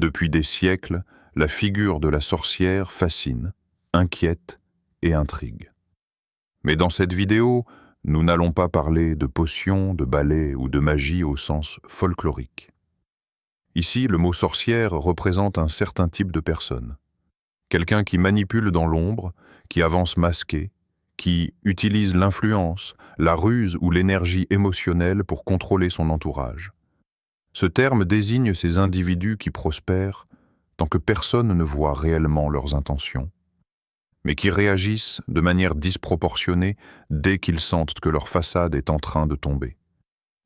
Depuis des siècles, la figure de la sorcière fascine, inquiète et intrigue. Mais dans cette vidéo, nous n'allons pas parler de potions, de balais ou de magie au sens folklorique. Ici, le mot sorcière représente un certain type de personne. Quelqu'un qui manipule dans l'ombre, qui avance masqué, qui utilise l'influence, la ruse ou l'énergie émotionnelle pour contrôler son entourage. Ce terme désigne ces individus qui prospèrent tant que personne ne voit réellement leurs intentions, mais qui réagissent de manière disproportionnée dès qu'ils sentent que leur façade est en train de tomber.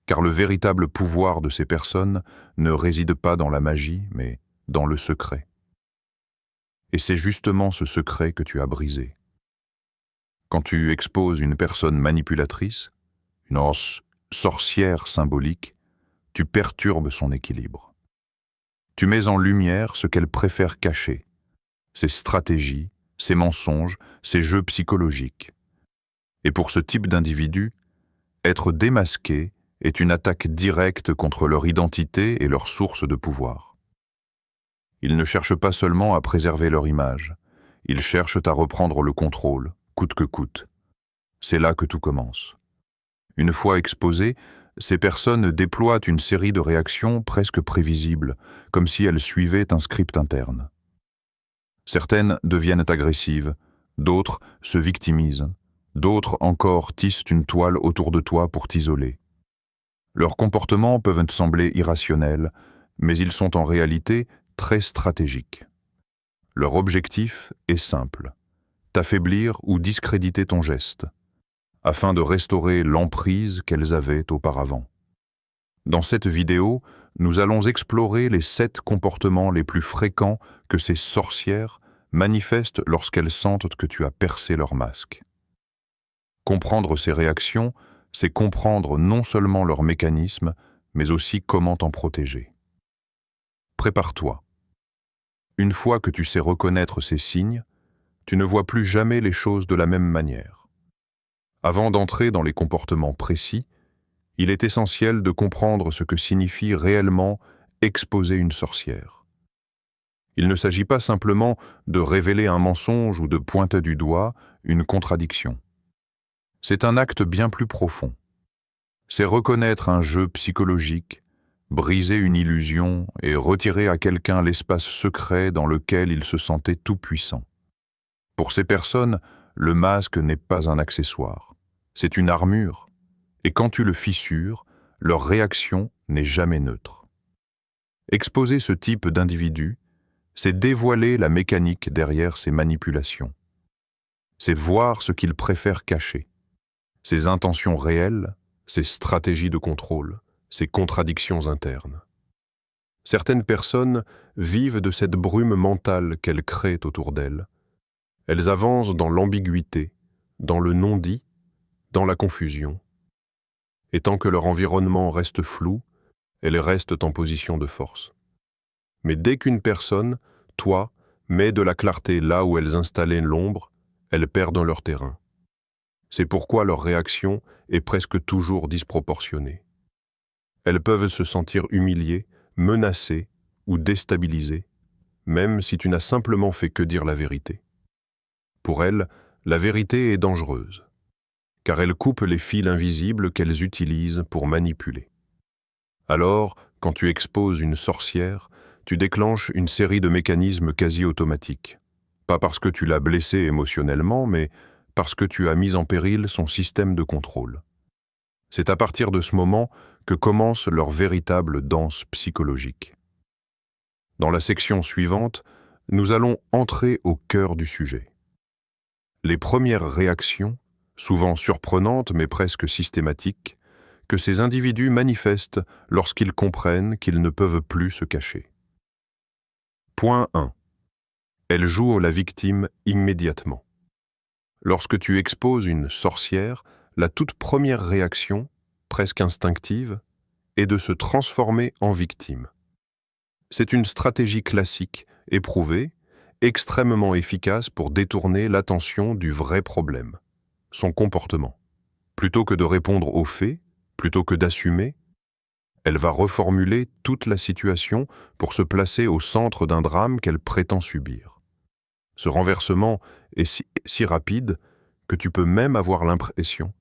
Car le véritable pouvoir de ces personnes ne réside pas dans la magie, mais dans le secret. Et c'est justement ce secret que tu as brisé. Quand tu exposes une personne manipulatrice, une sorcière symbolique, tu perturbes son équilibre. Tu mets en lumière ce qu'elle préfère cacher, ses stratégies, ses mensonges, ses jeux psychologiques. Et pour ce type d'individu, être démasqué est une attaque directe contre leur identité et leur source de pouvoir. Ils ne cherchent pas seulement à préserver leur image, ils cherchent à reprendre le contrôle, coûte que coûte. C'est là que tout commence. Une fois exposées, ces personnes déploient une série de réactions presque prévisibles, comme si elles suivaient un script interne. Certaines deviennent agressives, d'autres se victimisent, d'autres encore tissent une toile autour de toi pour t'isoler. Leurs comportements peuvent te sembler irrationnels, mais ils sont en réalité très stratégiques. Leur objectif est simple, t'affaiblir ou discréditer ton geste, afin de restaurer l'emprise qu'elles avaient auparavant. Dans cette vidéo, nous allons explorer les 7 comportements les plus fréquents que ces sorcières manifestent lorsqu'elles sentent que tu as percé leur masque. Comprendre ces réactions, c'est comprendre non seulement leurs mécanismes, mais aussi comment t'en protéger. Prépare-toi. Une fois que tu sais reconnaître ces signes, tu ne vois plus jamais les choses de la même manière. Avant d'entrer dans les comportements précis, il est essentiel de comprendre ce que signifie réellement exposer une sorcière. Il ne s'agit pas simplement de révéler un mensonge ou de pointer du doigt une contradiction. C'est un acte bien plus profond. C'est reconnaître un jeu psychologique, briser une illusion et retirer à quelqu'un l'espace secret dans lequel il se sentait tout-puissant. Pour ces personnes, le masque n'est pas un accessoire, c'est une armure, et quand tu le fissures, leur réaction n'est jamais neutre. Exposer ce type d'individu, c'est dévoiler la mécanique derrière ces manipulations. C'est voir ce qu'ils préfèrent cacher, ses intentions réelles, ses stratégies de contrôle, ses contradictions internes. Certaines personnes vivent de cette brume mentale qu'elles créent autour d'elles. Elles avancent dans l'ambiguïté, dans le non-dit, dans la confusion. Et tant que leur environnement reste flou, elles restent en position de force. Mais dès qu'une personne, toi, met de la clarté là où elles installaient l'ombre, elles perdent leur terrain. C'est pourquoi leur réaction est presque toujours disproportionnée. Elles peuvent se sentir humiliées, menacées ou déstabilisées, même si tu n'as simplement fait que dire la vérité. Pour elles, la vérité est dangereuse, car elle coupe les fils invisibles qu'elles utilisent pour manipuler. Alors, quand tu exposes une sorcière, tu déclenches une série de mécanismes quasi automatiques. Pas parce que tu l'as blessée émotionnellement, mais parce que tu as mis en péril son système de contrôle. C'est à partir de ce moment que commence leur véritable danse psychologique. Dans la section suivante, nous allons entrer au cœur du sujet. Les premières réactions, souvent surprenantes mais presque systématiques, que ces individus manifestent lorsqu'ils comprennent qu'ils ne peuvent plus se cacher. Point 1. Elle joue la victime immédiatement. Lorsque tu exposes une sorcière, la toute première réaction, presque instinctive, est de se transformer en victime. C'est une stratégie classique, éprouvée, extrêmement efficace pour détourner l'attention du vrai problème, son comportement. Plutôt que de répondre aux faits, plutôt que d'assumer, Elle va reformuler toute la situation pour se placer au centre d'un drame qu'elle prétend subir. Ce renversement est si rapide que tu peux même avoir l'impression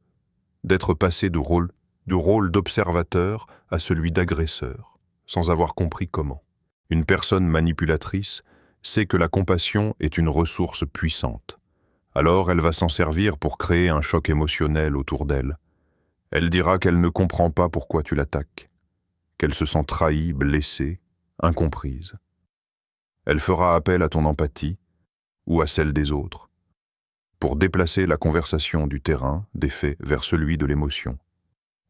d'être passé du rôle d'observateur à celui d'agresseur, sans avoir compris comment. Une personne manipulatrice sait que la compassion est une ressource puissante. Alors elle va s'en servir pour créer un choc émotionnel autour d'elle. Elle dira qu'elle ne comprend pas pourquoi tu l'attaques, qu'elle se sent trahie, blessée, incomprise. Elle fera appel à ton empathie ou à celle des autres pour déplacer la conversation du terrain des faits vers celui de l'émotion.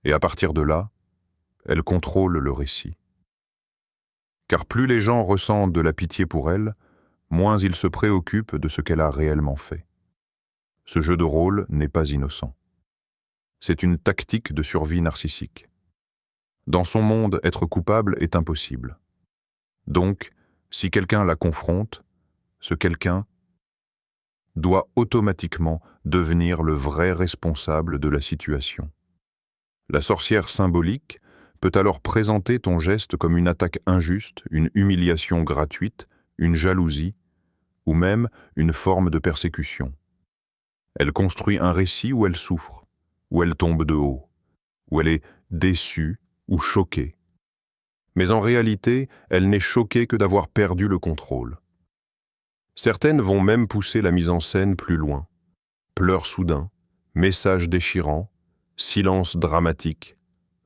Et à partir de là, elle contrôle le récit. Car plus les gens ressentent de la pitié pour elle, moins ils se préoccupent de ce qu'elle a réellement fait. Ce jeu de rôle n'est pas innocent. C'est une tactique de survie narcissique. Dans son monde, être coupable est impossible. Donc, si quelqu'un la confronte, ce quelqu'un doit automatiquement devenir le vrai responsable de la situation. La sorcière symbolique peut alors présenter ton geste comme une attaque injuste, une humiliation gratuite, une jalousie, ou même une forme de persécution. Elle construit un récit où elle souffre, où elle tombe de haut, où elle est déçue ou choquée. Mais en réalité, elle n'est choquée que d'avoir perdu le contrôle. Certaines vont même pousser la mise en scène plus loin. Pleurs soudains, messages déchirants, silence dramatique,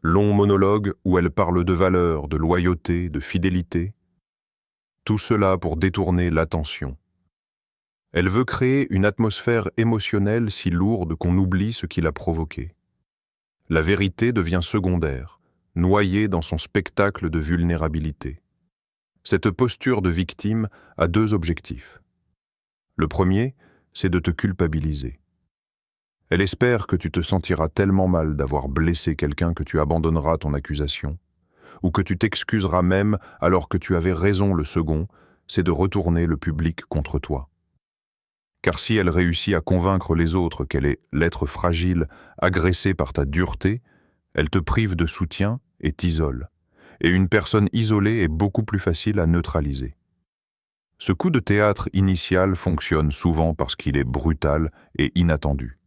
long monologue où elle parle de valeurs, de loyauté, de fidélité. Tout cela pour détourner l'attention. Elle veut créer une atmosphère émotionnelle si lourde qu'on oublie ce qui l'a provoquée. La vérité devient secondaire, noyée dans son spectacle de vulnérabilité. Cette posture de victime a deux objectifs. Le premier, c'est de te culpabiliser. Elle espère que tu te sentiras tellement mal d'avoir blessé quelqu'un que tu abandonneras ton accusation, ou que tu t'excuseras même alors que tu avais raison. Le second, c'est de retourner le public contre toi. Car si elle réussit à convaincre les autres qu'elle est l'être fragile, agressé par ta dureté, elle te prive de soutien et t'isole. Et une personne isolée est beaucoup plus facile à neutraliser. Ce coup de théâtre initial fonctionne souvent parce qu'il est brutal et inattendu.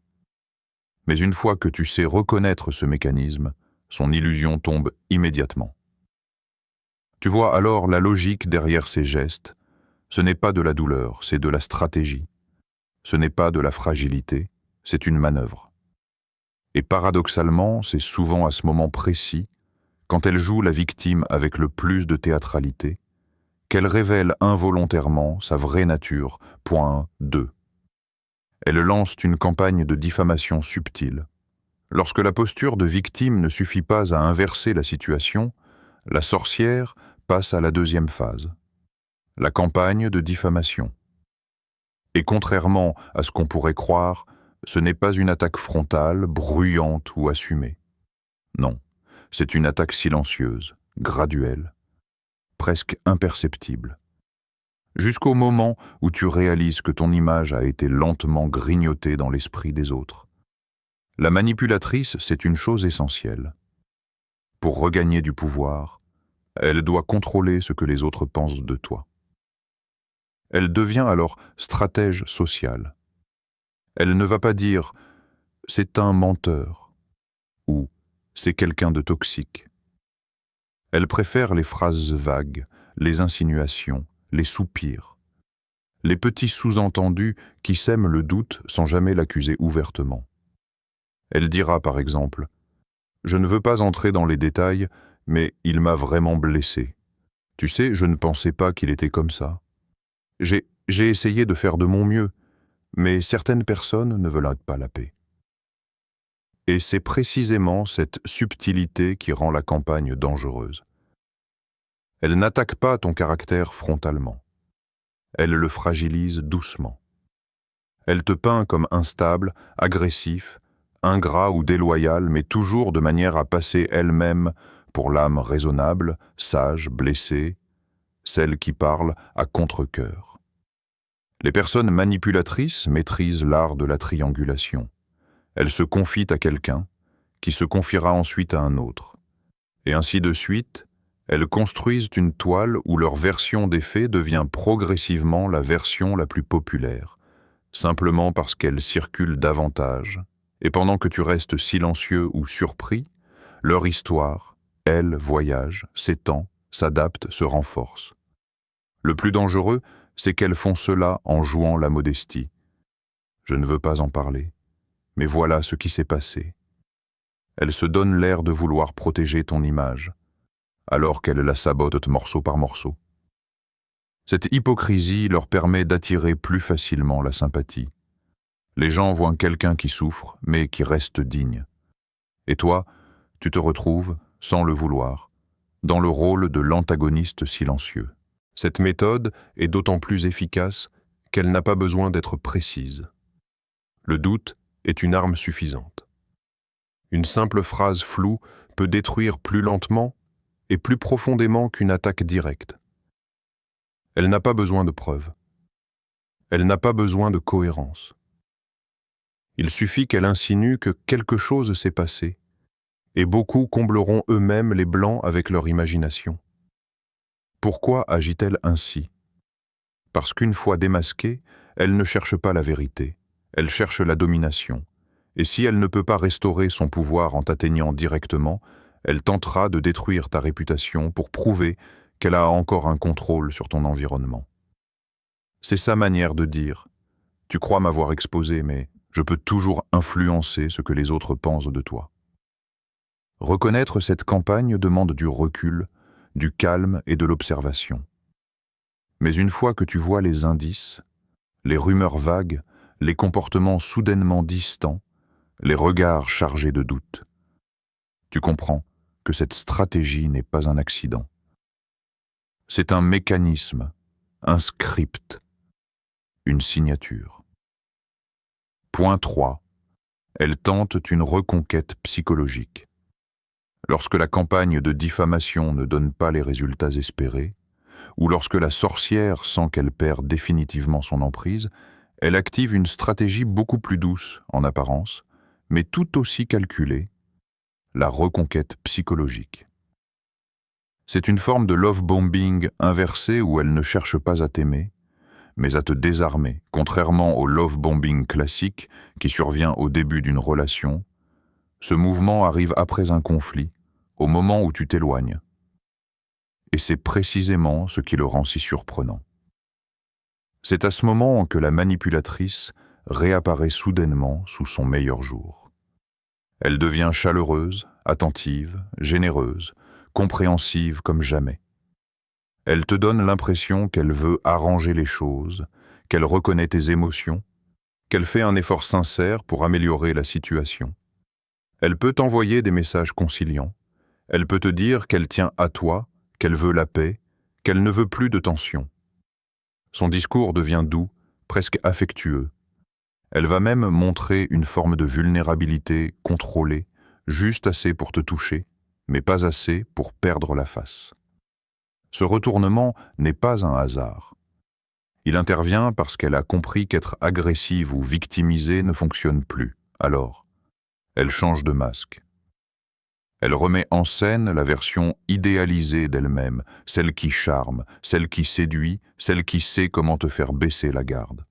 Mais une fois que tu sais reconnaître ce mécanisme, son illusion tombe immédiatement. Tu vois alors la logique derrière ces gestes. Ce n'est pas de la douleur, c'est de la stratégie. Ce n'est pas de la fragilité, c'est une manœuvre. Et paradoxalement, c'est souvent à ce moment précis, quand elle joue la victime avec le plus de théâtralité, qu'elle révèle involontairement sa vraie nature. Point 2. Elle lance une campagne de diffamation subtile. Lorsque la posture de victime ne suffit pas à inverser la situation, la sorcière passe à la deuxième phase, la campagne de diffamation. Et contrairement à ce qu'on pourrait croire, ce n'est pas une attaque frontale, bruyante ou assumée. Non, c'est une attaque silencieuse, graduelle, presque imperceptible. Jusqu'au moment où tu réalises que ton image a été lentement grignotée dans l'esprit des autres. La manipulatrice, c'est une chose essentielle. Pour regagner du pouvoir, elle doit contrôler ce que les autres pensent de toi. Elle devient alors stratège sociale. Elle ne va pas dire « c'est un menteur » ou « c'est quelqu'un de toxique ». Elle préfère les phrases vagues, les insinuations, les soupirs, les petits sous-entendus qui sèment le doute sans jamais l'accuser ouvertement. Elle dira par exemple « Je ne veux pas entrer dans les détails, mais il m'a vraiment blessé. Tu sais, je ne pensais pas qu'il était comme ça. J'ai essayé de faire de mon mieux, mais certaines personnes ne veulent pas la paix. » Et c'est précisément cette subtilité qui rend la campagne dangereuse. Elle n'attaque pas ton caractère frontalement. Elle le fragilise doucement. Elle te peint comme instable, agressif, ingrat ou déloyal, mais toujours de manière à passer elle-même pour l'âme raisonnable, sage, blessée, celle qui parle à contre-cœur. Les personnes manipulatrices maîtrisent l'art de la triangulation. Elles se confient à quelqu'un, qui se confiera ensuite à un autre. Et ainsi de suite, elles construisent une toile où leur version des faits devient progressivement la version la plus populaire, simplement parce qu'elle circule davantage, et pendant que tu restes silencieux ou surpris, leur histoire, elle, voyage, s'étend, s'adapte, se renforce. Le plus dangereux, c'est qu'elles font cela en jouant la modestie. Je ne veux pas en parler, mais voilà ce qui s'est passé. Elles se donnent l'air de vouloir protéger ton image, alors qu'elles la sabotent morceau par morceau. Cette hypocrisie leur permet d'attirer plus facilement la sympathie. Les gens voient quelqu'un qui souffre, mais qui reste digne. Et toi, tu te retrouves, sans le vouloir, dans le rôle de l'antagoniste silencieux. Cette méthode est d'autant plus efficace qu'elle n'a pas besoin d'être précise. Le doute est une arme suffisante. Une simple phrase floue peut détruire plus lentement et plus profondément qu'une attaque directe. Elle n'a pas besoin de preuves. Elle n'a pas besoin de cohérence. Il suffit qu'elle insinue que quelque chose s'est passé, et beaucoup combleront eux-mêmes les blancs avec leur imagination. Pourquoi agit-elle ainsi? Parce qu'une fois démasquée, elle ne cherche pas la vérité, elle cherche la domination, et si elle ne peut pas restaurer son pouvoir en t'atteignant directement, elle tentera de détruire ta réputation pour prouver qu'elle a encore un contrôle sur ton environnement. C'est sa manière de dire « Tu crois m'avoir exposé, mais je peux toujours influencer ce que les autres pensent de toi. » Reconnaître cette campagne demande du recul, du calme et de l'observation. Mais une fois que tu vois les indices, les rumeurs vagues, les comportements soudainement distants, les regards chargés de doute, tu comprends que cette stratégie n'est pas un accident. C'est un mécanisme, un script, une signature. Point 3. Elle tente une reconquête psychologique. Lorsque la campagne de diffamation ne donne pas les résultats espérés, ou lorsque la sorcière sent qu'elle perd définitivement son emprise, elle active une stratégie beaucoup plus douce en apparence, mais tout aussi calculée, la reconquête psychologique. C'est une forme de love bombing inversée où elle ne cherche pas à t'aimer, mais à te désarmer, contrairement au love bombing classique qui survient au début d'une relation. Ce mouvement arrive après un conflit, au moment où tu t'éloignes. Et c'est précisément ce qui le rend si surprenant. C'est à ce moment que la manipulatrice réapparaît soudainement sous son meilleur jour. Elle devient chaleureuse, attentive, généreuse, compréhensive comme jamais. Elle te donne l'impression qu'elle veut arranger les choses, qu'elle reconnaît tes émotions, qu'elle fait un effort sincère pour améliorer la situation. Elle peut t'envoyer des messages conciliants, elle peut te dire qu'elle tient à toi, qu'elle veut la paix, qu'elle ne veut plus de tension. Son discours devient doux, presque affectueux. Elle va même montrer une forme de vulnérabilité contrôlée, juste assez pour te toucher, mais pas assez pour perdre la face. Ce retournement n'est pas un hasard. Il intervient parce qu'elle a compris qu'être agressive ou victimisée ne fonctionne plus. Alors, elle change de masque. Elle remet en scène la version idéalisée d'elle-même, celle qui charme, celle qui séduit, celle qui sait comment te faire baisser la garde.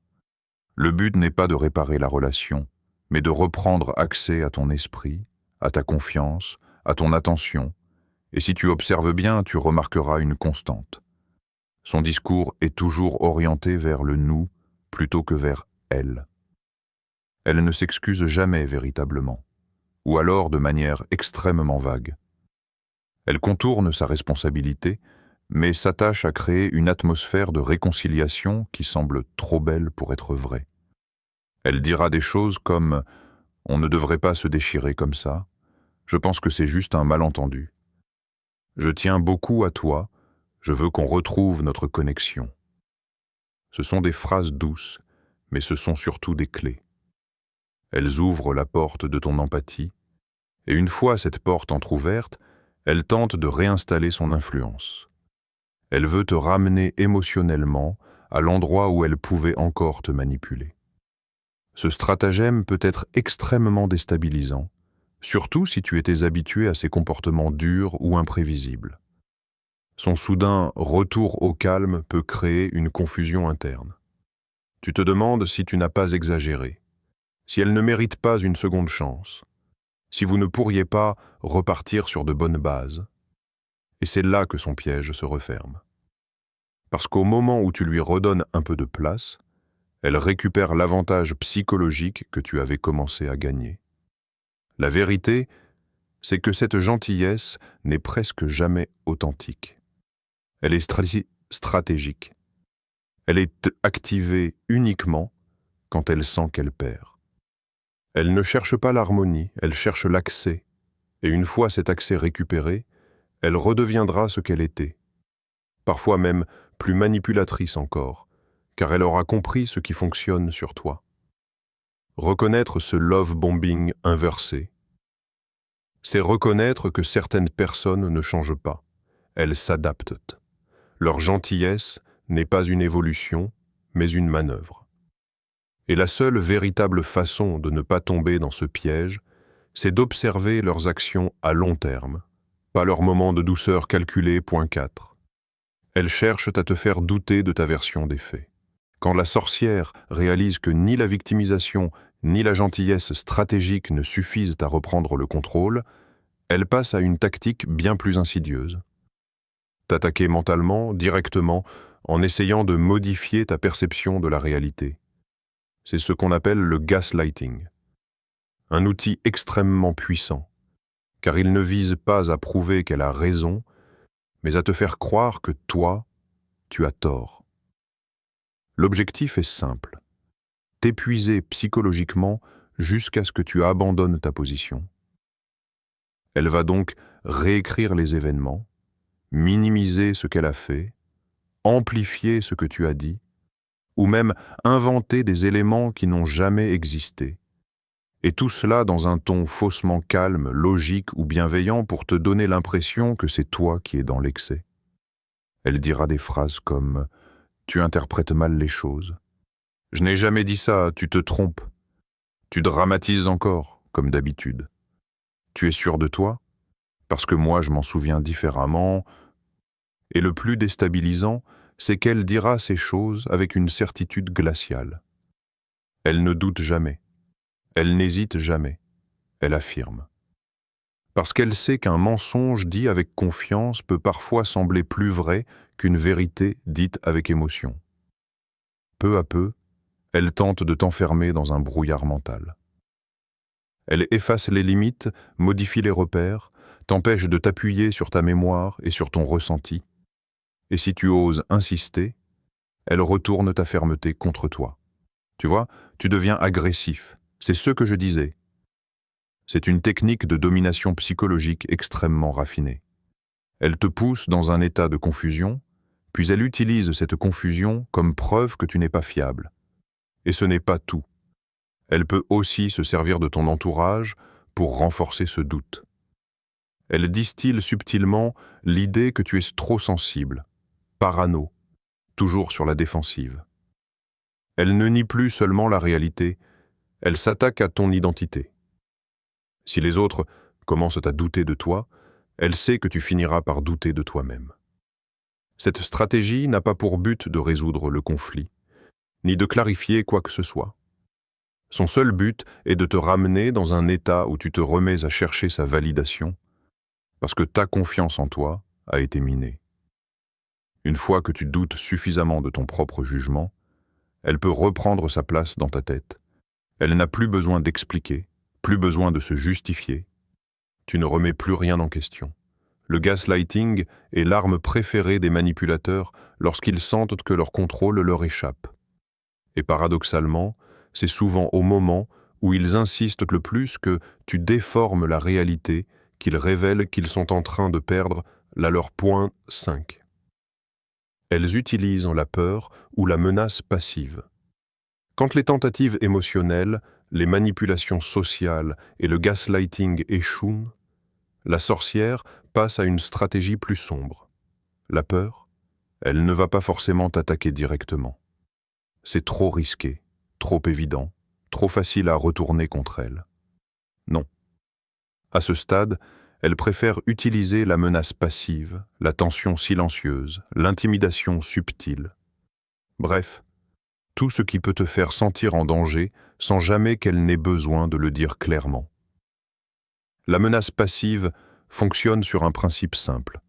Le but n'est pas de réparer la relation, mais de reprendre accès à ton esprit, à ta confiance, à ton attention, et si tu observes bien, tu remarqueras une constante. Son discours est toujours orienté vers le nous plutôt que vers elle. Elle ne s'excuse jamais véritablement, ou alors de manière extrêmement vague. Elle contourne sa responsabilité, mais s'attache à créer une atmosphère de réconciliation qui semble trop belle pour être vraie. Elle dira des choses comme « On ne devrait pas se déchirer comme ça, je pense que c'est juste un malentendu. Je tiens beaucoup à toi, je veux qu'on retrouve notre connexion. » Ce sont des phrases douces, mais ce sont surtout des clés. Elles ouvrent la porte de ton empathie, et une fois cette porte entr'ouverte, elle tente de réinstaller son influence. Elle veut te ramener émotionnellement à l'endroit où elle pouvait encore te manipuler. Ce stratagème peut être extrêmement déstabilisant, surtout si tu étais habitué à ses comportements durs ou imprévisibles. Son soudain retour au calme peut créer une confusion interne. Tu te demandes si tu n'as pas exagéré, si elle ne mérite pas une seconde chance, si vous ne pourriez pas repartir sur de bonnes bases. Et c'est là que son piège se referme. Parce qu'au moment où tu lui redonnes un peu de place, elle récupère l'avantage psychologique que tu avais commencé à gagner. La vérité, c'est que cette gentillesse n'est presque jamais authentique. Elle est stratégique. Elle est activée uniquement quand elle sent qu'elle perd. Elle ne cherche pas l'harmonie, elle cherche l'accès. Et une fois cet accès récupéré, elle redeviendra ce qu'elle était. Parfois même plus manipulatrice encore, car elle aura compris ce qui fonctionne sur toi. Reconnaître ce love bombing inversé, c'est reconnaître que certaines personnes ne changent pas, elles s'adaptent. Leur gentillesse n'est pas une évolution, mais une manœuvre. Et la seule véritable façon de ne pas tomber dans ce piège, c'est d'observer leurs actions à long terme, pas leurs moments de douceur calculés .4. Elles cherchent à te faire douter de ta version des faits. Quand la sorcière réalise que ni la victimisation ni la gentillesse stratégique ne suffisent à reprendre le contrôle, elle passe à une tactique bien plus insidieuse. T'attaquer mentalement, directement, en essayant de modifier ta perception de la réalité. C'est ce qu'on appelle le gaslighting. Un outil extrêmement puissant, car il ne vise pas à prouver qu'elle a raison, mais à te faire croire que toi, tu as tort. L'objectif est simple, t'épuiser psychologiquement jusqu'à ce que tu abandonnes ta position. Elle va donc réécrire les événements, minimiser ce qu'elle a fait, amplifier ce que tu as dit, ou même inventer des éléments qui n'ont jamais existé. Et tout cela dans un ton faussement calme, logique ou bienveillant pour te donner l'impression que c'est toi qui es dans l'excès. Elle dira des phrases comme « Tu interprètes mal les choses »,« Je n'ai jamais dit ça, tu te trompes »,« Tu dramatises encore, comme d'habitude »,« Tu es sûr de toi ? Parce que moi je m'en souviens différemment ». Et le plus déstabilisant, c'est qu'elle dira ces choses avec une certitude glaciale. Elle ne doute jamais. Elle n'hésite jamais. Elle affirme. Parce qu'elle sait qu'un mensonge dit avec confiance peut parfois sembler plus vrai qu'une vérité dite avec émotion. Peu à peu, elle tente de t'enfermer dans un brouillard mental. Elle efface les limites, modifie les repères, t'empêche de t'appuyer sur ta mémoire et sur ton ressenti. Et si tu oses insister, elle retourne ta fermeté contre toi. Tu vois, tu deviens agressif. C'est ce que je disais. C'est une technique de domination psychologique extrêmement raffinée. Elle te pousse dans un état de confusion, puis elle utilise cette confusion comme preuve que tu n'es pas fiable. Et ce n'est pas tout. Elle peut aussi se servir de ton entourage pour renforcer ce doute. Elle distille subtilement l'idée que tu es trop sensible, parano, toujours sur la défensive. Elle ne nie plus seulement la réalité, elle s'attaque à ton identité. Si les autres commencent à douter de toi, elle sait que tu finiras par douter de toi-même. Cette stratégie n'a pas pour but de résoudre le conflit, ni de clarifier quoi que ce soit. Son seul but est de te ramener dans un état où tu te remets à chercher sa validation, parce que ta confiance en toi a été minée. Une fois que tu doutes suffisamment de ton propre jugement, elle peut reprendre sa place dans ta tête. Elle n'a plus besoin d'expliquer, plus besoin de se justifier. Tu ne remets plus rien en question. Le gaslighting est l'arme préférée des manipulateurs lorsqu'ils sentent que leur contrôle leur échappe. Et paradoxalement, c'est souvent au moment où ils insistent le plus que tu déformes la réalité qu'ils révèlent qu'ils sont en train de perdre leur point 5. Elles utilisent la peur ou la menace passive. Quand les tentatives émotionnelles, les manipulations sociales et le gaslighting échouent, la sorcière passe à une stratégie plus sombre. La peur, elle ne va pas forcément t'attaquer directement. C'est trop risqué, trop évident, trop facile à retourner contre elle. Non. À ce stade, elle préfère utiliser la menace passive, la tension silencieuse, l'intimidation subtile. Bref, tout ce qui peut te faire sentir en danger sans jamais qu'elle n'ait besoin de le dire clairement. La menace passive fonctionne sur un principe simple,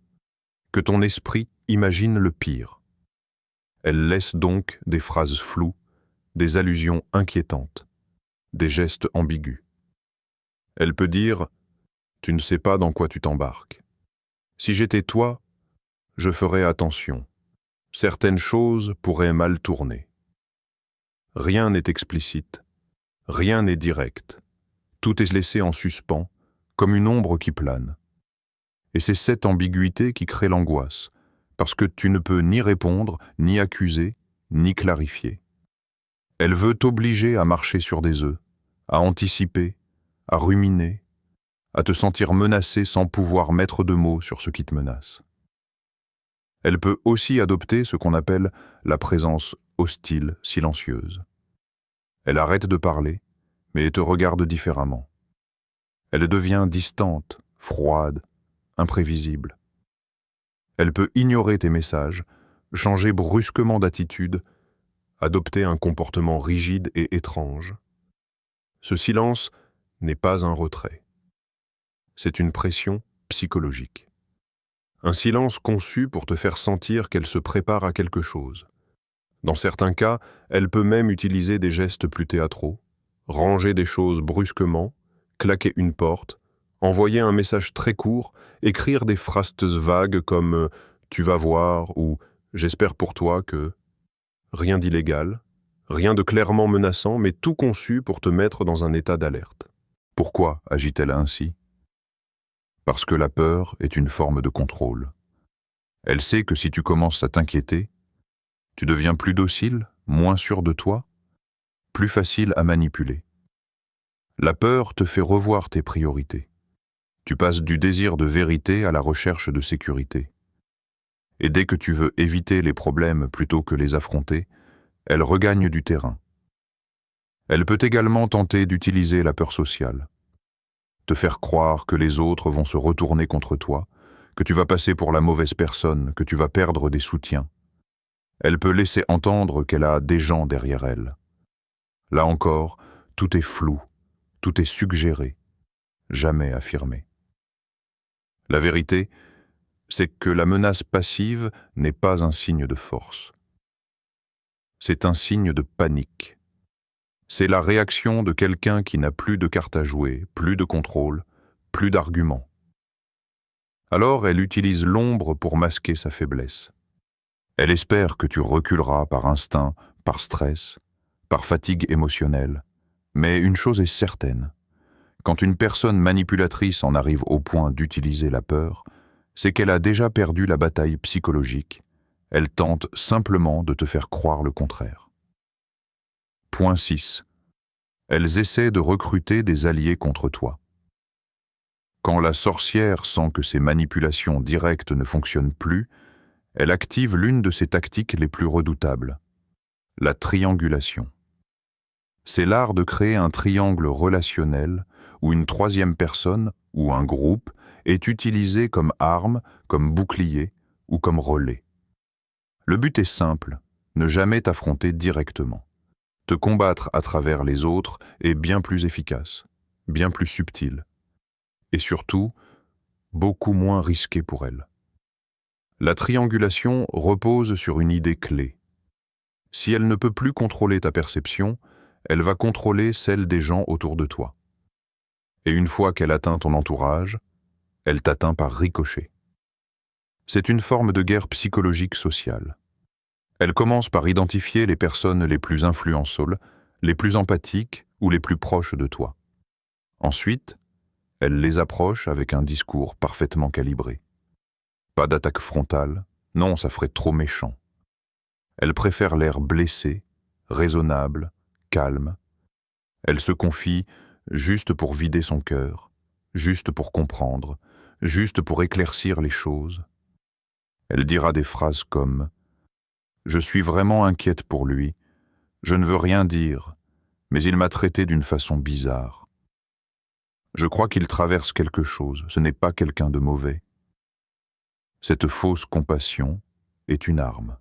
que ton esprit imagine le pire. Elle laisse donc des phrases floues, des allusions inquiétantes, des gestes ambigus. Elle peut dire « Tu ne sais pas dans quoi tu t'embarques. Si j'étais toi, je ferais attention. Certaines choses pourraient mal tourner. » Rien n'est explicite, rien n'est direct. Tout est laissé en suspens, comme une ombre qui plane. Et c'est cette ambiguïté qui crée l'angoisse, parce que tu ne peux ni répondre, ni accuser, ni clarifier. Elle veut t'obliger à marcher sur des œufs, à anticiper, à ruminer, à te sentir menacé sans pouvoir mettre de mots sur ce qui te menace. Elle peut aussi adopter ce qu'on appelle la présence hostile, silencieuse. Elle arrête de parler, mais te regarde différemment. Elle devient distante, froide, imprévisible. Elle peut ignorer tes messages, changer brusquement d'attitude, adopter un comportement rigide et étrange. Ce silence n'est pas un retrait. C'est une pression psychologique. Un silence conçu pour te faire sentir qu'elle se prépare à quelque chose. Dans certains cas, elle peut même utiliser des gestes plus théâtraux, ranger des choses brusquement, claquer une porte, envoyer un message très court, écrire des phrases vagues comme « tu vas voir » ou « j'espère pour toi que… » Rien d'illégal, rien de clairement menaçant, mais tout conçu pour te mettre dans un état d'alerte. Pourquoi agit-elle ainsi? Parce que la peur est une forme de contrôle. Elle sait que si tu commences à t'inquiéter, tu deviens plus docile, moins sûr de toi, plus facile à manipuler. La peur te fait revoir tes priorités. Tu passes du désir de vérité à la recherche de sécurité. Et dès que tu veux éviter les problèmes plutôt que les affronter, elle regagne du terrain. Elle peut également tenter d'utiliser la peur sociale. Te faire croire que les autres vont se retourner contre toi, que tu vas passer pour la mauvaise personne, que tu vas perdre des soutiens. Elle peut laisser entendre qu'elle a des gens derrière elle. Là encore, tout est flou, tout est suggéré, jamais affirmé. La vérité, c'est que la menace passive n'est pas un signe de force. C'est un signe de panique. C'est la réaction de quelqu'un qui n'a plus de carte à jouer, plus de contrôle, plus d'arguments. Alors elle utilise l'ombre pour masquer sa faiblesse. Elle espère que tu reculeras par instinct, par stress, par fatigue émotionnelle. Mais une chose est certaine, quand une personne manipulatrice en arrive au point d'utiliser la peur, c'est qu'elle a déjà perdu la bataille psychologique. Elle tente simplement de te faire croire le contraire. Point 6. Elles essaient de recruter des alliés contre toi. Quand la sorcière sent que ses manipulations directes ne fonctionnent plus, elle active l'une de ses tactiques les plus redoutables, la triangulation. C'est l'art de créer un triangle relationnel où une troisième personne ou un groupe est utilisé comme arme, comme bouclier ou comme relais. Le but est simple, ne jamais t'affronter directement. Te combattre à travers les autres est bien plus efficace, bien plus subtil, et surtout, beaucoup moins risqué pour elle. La triangulation repose sur une idée clé. Si elle ne peut plus contrôler ta perception, elle va contrôler celle des gens autour de toi. Et une fois qu'elle atteint ton entourage, elle t'atteint par ricochet. C'est une forme de guerre psychologique sociale. Elle commence par identifier les personnes les plus influençables, les plus empathiques ou les plus proches de toi. Ensuite, elle les approche avec un discours parfaitement calibré. Pas d'attaque frontale, non, ça ferait trop méchant. Elle préfère l'air blessé, raisonnable, calme. Elle se confie juste pour vider son cœur, juste pour comprendre, juste pour éclaircir les choses. Elle dira des phrases comme « Je suis vraiment inquiète pour lui, je ne veux rien dire, mais il m'a traité d'une façon bizarre. » Je crois qu'il traverse quelque chose, ce n'est pas quelqu'un de mauvais. Cette fausse compassion est une arme.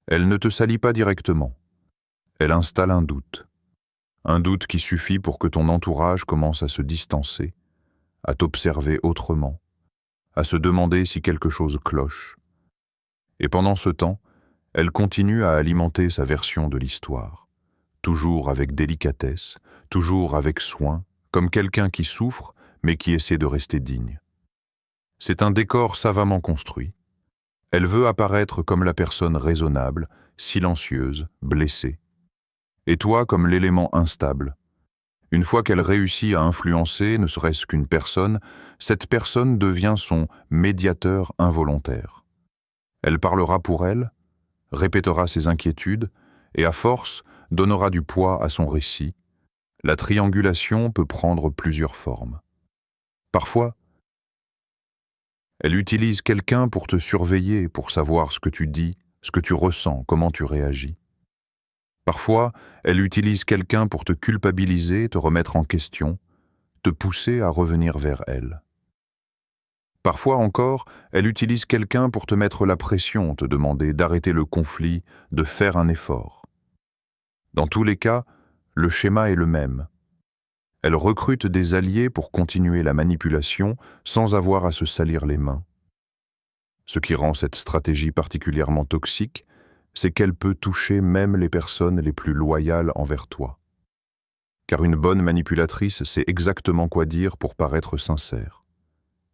Elle ne te salit pas directement. Elle installe un doute. Un doute qui suffit pour que ton entourage commence à se distancer, à t'observer autrement, à se demander si quelque chose cloche. Et pendant ce temps, elle continue à alimenter sa version de l'histoire, toujours avec délicatesse, toujours avec soin, comme quelqu'un qui souffre, mais qui essaie de rester digne. C'est un décor savamment construit. Elle veut apparaître comme la personne raisonnable, silencieuse, blessée. Et toi comme l'élément instable. Une fois qu'elle réussit à influencer ne serait-ce qu'une personne, cette personne devient son médiateur involontaire. Elle parlera pour elle, répétera ses inquiétudes, et à force, donnera du poids à son récit. La triangulation peut prendre plusieurs formes. Parfois, elle utilise quelqu'un pour te surveiller, pour savoir ce que tu dis, ce que tu ressens, comment tu réagis. Parfois, elle utilise quelqu'un pour te culpabiliser, te remettre en question, te pousser à revenir vers elle. Parfois encore, elle utilise quelqu'un pour te mettre la pression, te demander d'arrêter le conflit, de faire un effort. Dans tous les cas, le schéma est le même. Elle recrute des alliés pour continuer la manipulation sans avoir à se salir les mains. Ce qui rend cette stratégie particulièrement toxique, c'est qu'elle peut toucher même les personnes les plus loyales envers toi. Car une bonne manipulatrice sait exactement quoi dire pour paraître sincère.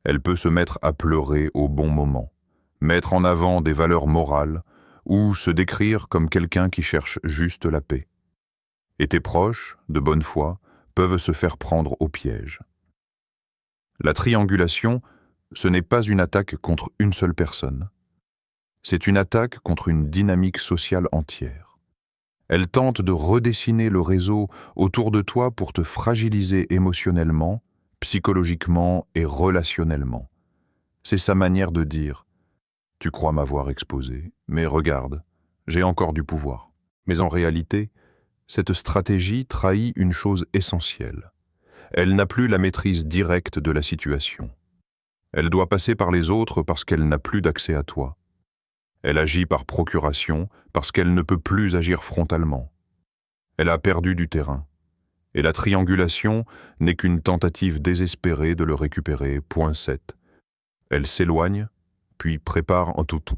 Elle peut se mettre à pleurer au bon moment, mettre en avant des valeurs morales ou se décrire comme quelqu'un qui cherche juste la paix. Et tes proches, de bonne foi, peuvent se faire prendre au piège. La triangulation, ce n'est pas une attaque contre une seule personne. C'est une attaque contre une dynamique sociale entière. Elle tente de redessiner le réseau autour de toi pour te fragiliser émotionnellement, psychologiquement et relationnellement. C'est sa manière de dire « Tu crois m'avoir exposé, mais regarde, j'ai encore du pouvoir. » Mais en réalité, cette stratégie trahit une chose essentielle. Elle n'a plus la maîtrise directe de la situation. Elle doit passer par les autres parce qu'elle n'a plus d'accès à toi. Elle agit par procuration parce qu'elle ne peut plus agir frontalement. Elle a perdu du terrain. Et la triangulation n'est qu'une tentative désespérée de le récupérer, point 7. Elle s'éloigne, puis prépare un toutou.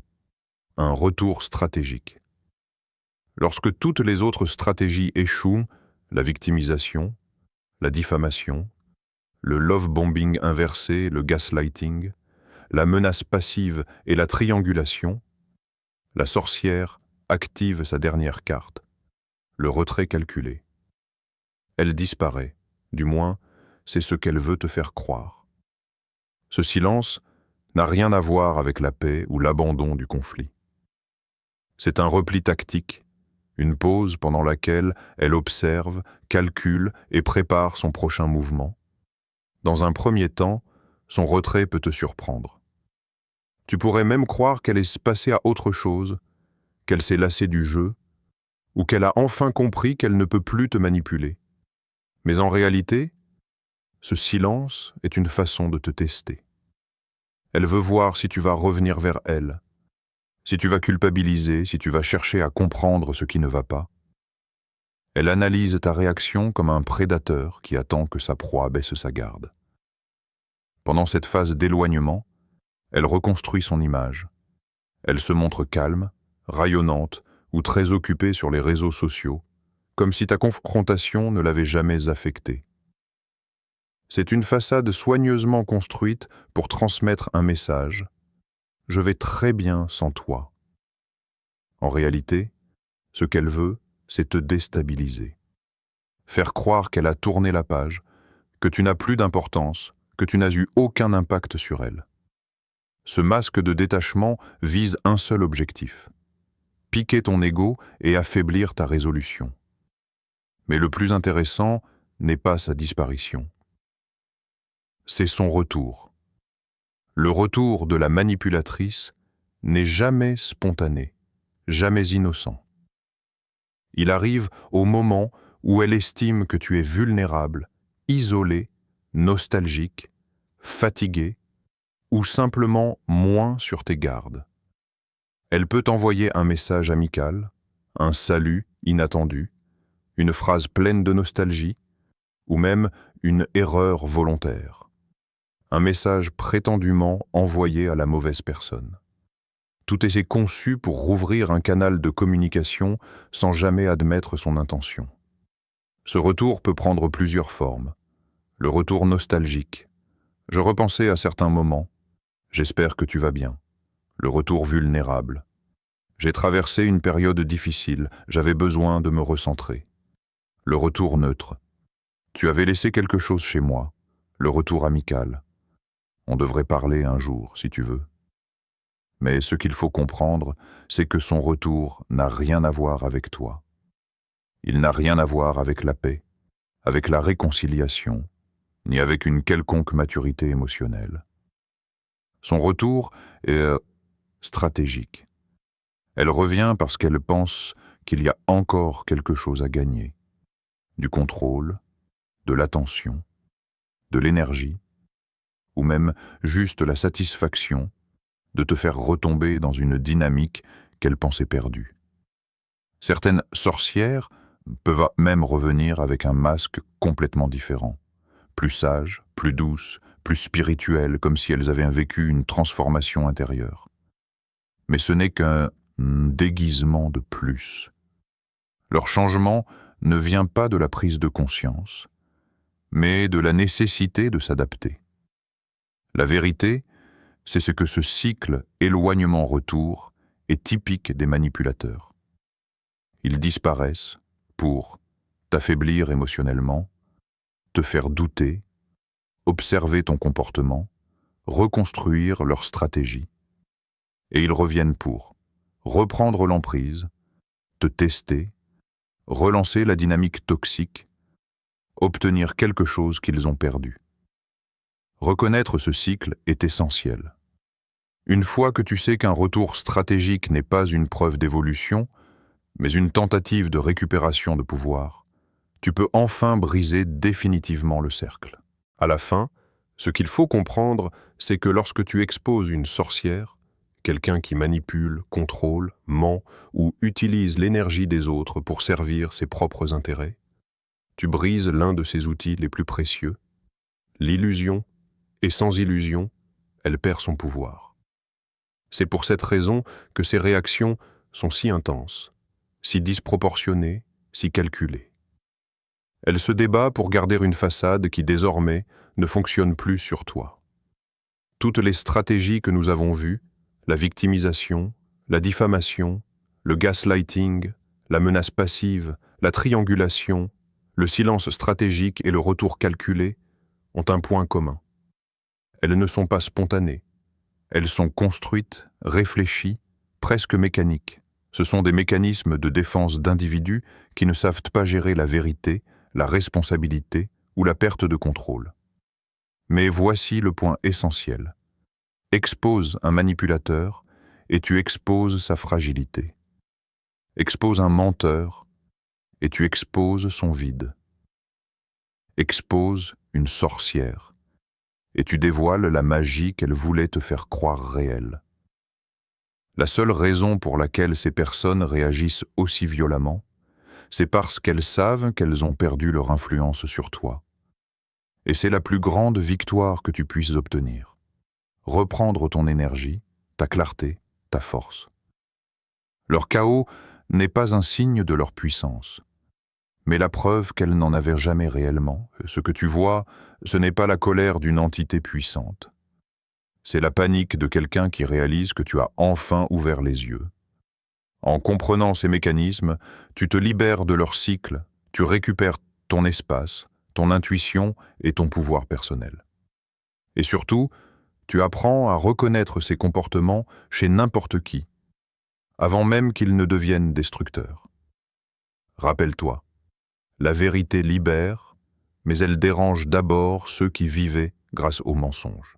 Un retour stratégique. Lorsque toutes les autres stratégies échouent, la victimisation, la diffamation, le love bombing inversé, le gaslighting, la menace passive et la triangulation, la sorcière active sa dernière carte, le retrait calculé. Elle disparaît, du moins, c'est ce qu'elle veut te faire croire. Ce silence n'a rien à voir avec la paix ou l'abandon du conflit. C'est un repli tactique, une pause pendant laquelle elle observe, calcule et prépare son prochain mouvement. Dans un premier temps, son retrait peut te surprendre. Tu pourrais même croire qu'elle est passée à autre chose, qu'elle s'est lassée du jeu, ou qu'elle a enfin compris qu'elle ne peut plus te manipuler. Mais en réalité, ce silence est une façon de te tester. Elle veut voir si tu vas revenir vers elle, si tu vas culpabiliser, si tu vas chercher à comprendre ce qui ne va pas. Elle analyse ta réaction comme un prédateur qui attend que sa proie baisse sa garde. Pendant cette phase d'éloignement, elle reconstruit son image. Elle se montre calme, rayonnante ou très occupée sur les réseaux sociaux, comme si ta confrontation ne l'avait jamais affectée. C'est une façade soigneusement construite pour transmettre un message « Je vais très bien sans toi ». En réalité, ce qu'elle veut, c'est te déstabiliser. Faire croire qu'elle a tourné la page, que tu n'as plus d'importance, que tu n'as eu aucun impact sur elle. Ce masque de détachement vise un seul objectif: piquer ton ego et affaiblir ta résolution. Mais le plus intéressant n'est pas sa disparition. C'est son retour. Le retour de la manipulatrice n'est jamais spontané, jamais innocent. Il arrive au moment où elle estime que tu es vulnérable, isolé, nostalgique, fatigué ou simplement moins sur tes gardes. Elle peut t'envoyer un message amical, un salut inattendu, une phrase pleine de nostalgie ou même une erreur volontaire. Un message prétendument envoyé à la mauvaise personne. Tout est conçu pour rouvrir un canal de communication sans jamais admettre son intention. Ce retour peut prendre plusieurs formes. Le retour nostalgique. Je repensais à certains moments. J'espère que tu vas bien. Le retour vulnérable. J'ai traversé une période difficile. J'avais besoin de me recentrer. Le retour neutre. Tu avais laissé quelque chose chez moi. Le retour amical. On devrait parler un jour, si tu veux. Mais ce qu'il faut comprendre, c'est que son retour n'a rien à voir avec toi. Il n'a rien à voir avec la paix, avec la réconciliation, ni avec une quelconque maturité émotionnelle. Son retour est stratégique. Elle revient parce qu'elle pense qu'il y a encore quelque chose à gagner. Du contrôle, de l'attention, de l'énergie, ou même juste la satisfaction de te faire retomber dans une dynamique qu'elle pensait perdue. Certaines sorcières peuvent même revenir avec un masque complètement différent, plus sage, plus douce, plus spirituelle, comme si elles avaient vécu une transformation intérieure. Mais ce n'est qu'un déguisement de plus. Leur changement ne vient pas de la prise de conscience, mais de la nécessité de s'adapter. La vérité, c'est ce que ce cycle éloignement-retour est typique des manipulateurs. Ils disparaissent pour t'affaiblir émotionnellement, te faire douter, observer ton comportement, reconstruire leur stratégie. Et ils reviennent pour reprendre l'emprise, te tester, relancer la dynamique toxique, obtenir quelque chose qu'ils ont perdu. Reconnaître ce cycle est essentiel. Une fois que tu sais qu'un retour stratégique n'est pas une preuve d'évolution, mais une tentative de récupération de pouvoir, tu peux enfin briser définitivement le cercle. À la fin, ce qu'il faut comprendre, c'est que lorsque tu exposes une sorcière, quelqu'un qui manipule, contrôle, ment ou utilise l'énergie des autres pour servir ses propres intérêts, tu brises l'un de ses outils les plus précieux, l'illusion, et sans illusion, elle perd son pouvoir. C'est pour cette raison que ces réactions sont si intenses, si disproportionnées, si calculées. Elle se débat pour garder une façade qui désormais ne fonctionne plus sur toi. Toutes les stratégies que nous avons vues, la victimisation, la diffamation, le gaslighting, la menace passive, la triangulation, le silence stratégique et le retour calculé, ont un point commun. Elles ne sont pas spontanées. Elles sont construites, réfléchies, presque mécaniques. Ce sont des mécanismes de défense d'individus qui ne savent pas gérer la vérité, la responsabilité ou la perte de contrôle. Mais voici le point essentiel. Expose un manipulateur et tu exposes sa fragilité. Expose un menteur et tu exposes son vide. Expose une sorcière et tu dévoiles la magie qu'elle voulait te faire croire réelle. La seule raison pour laquelle ces personnes réagissent aussi violemment, c'est parce qu'elles savent qu'elles ont perdu leur influence sur toi. Et c'est la plus grande victoire que tu puisses obtenir. Reprendre ton énergie, ta clarté, ta force. Leur chaos n'est pas un signe de leur puissance, mais la preuve qu'elles n'en avaient jamais réellement. Ce que tu vois, ce n'est pas la colère d'une entité puissante. C'est la panique de quelqu'un qui réalise que tu as enfin ouvert les yeux. En comprenant ces mécanismes, tu te libères de leur cycle, tu récupères ton espace, ton intuition et ton pouvoir personnel. Et surtout, tu apprends à reconnaître ces comportements chez n'importe qui, avant même qu'ils ne deviennent destructeurs. Rappelle-toi, la vérité libère, mais elle dérange d'abord ceux qui vivaient grâce aux mensonges.